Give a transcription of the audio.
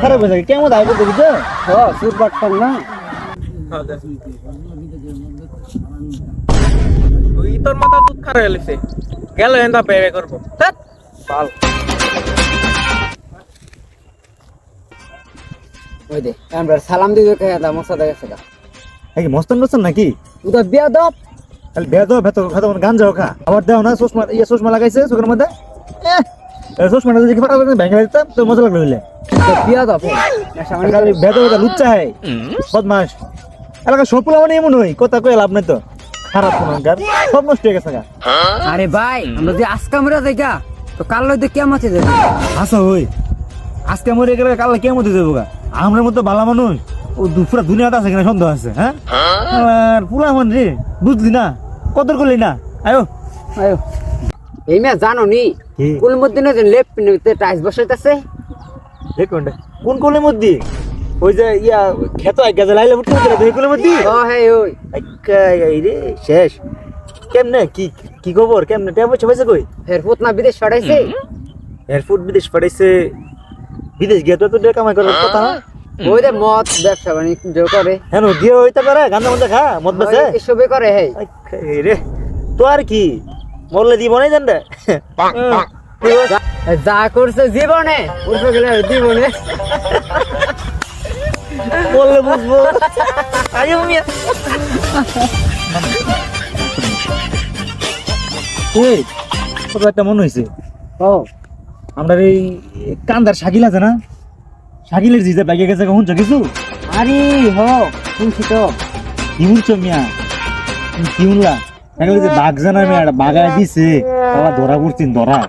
খারাপ হয়ে যায় কেমন আইবো বুঝছো সুর বাটপার না ওই তোর মাথা দুধ খারাপ হয়েছে গেল এন্দা বেবে করবো বাল ওই দে আমরা সালাম দিবে কে দা মশা দেখা সেটা এই মস্তান মস্তান নাকি উদা বিয়া দাও খালি বেদ ভেতর খাতা গান যাও খা আবার দাও না চশমা চশমা লাগাইছে চোখের মধ্যে চশমাটা যদি ফাটা ভেঙে দিতাম তো মজা লাগলো হইলে বিয়া দাও না খালি বেদ লুচ্চা হয় বদমাস এলাকা সবগুলো মানে এমন হই কথা কয়ে লাভ নাই তো খারাপ কোন গান সব নষ্ট হয়ে গেছে গা আরে ভাই আমরা যে আজকে মরে যাইগা তো কাল লইতে কেমন আছে যাবে আচ্ছা হই আজকে মরে গেলে কাল কেমন হতে যাবো গা আমরা মতো ভালো মানুষ ও পুরা দুনিয়াটা আছে কিনা সন্দেহ আছে হ্যাঁ আর পুরা মান রে বুঝলি না কদর করলি না আয়ো আয়ো এই মে জানো নি কি? কুল মধ্যে না যে লেপ পিনতে টাইস বসাইতাছে দেখুন কোন কোলের মধ্যে ওই যে ইয়া খেতো এক গাছে লাইলে উঠতে উঠতে এই কোলের মধ্যে ও হে ওই এই রে শেষ কেমনে কি কি খবর কেমনে টেয়া পয়সা পয়সা কই ফের পুতনা বিদেশ ছড়াইছে এয়ারপোর্ট বিদেশ পাঠাইছে বিদেশ গিয়ে তো টাকা কামাই করার কথা না ওই যে মদ ব্যবসা বাণিজ্য করে হ্যাঁ গিয়ে হইতে পারে গান্ধা মধ্যে খা মদ বেছে এসবে করে হে এই রে তো আর কি মরলে দিব নাই জান রে যা করছে জীবনে উঠে গেলে জীবনে বললে বুঝবো আয়ো মিয়া এই কত একটা মনে হয়েছে ও আমরা এই কান্দার শাকিল আছে না শাকিলের জিজে ব্যাগে গেছে কখন কিছু আরে হ শুনছি তো কি বলছো মিয়া কি শুনলা বাঘ জানা মিয়া বাগায় দিছে বাবা ধরা করছেন ধরা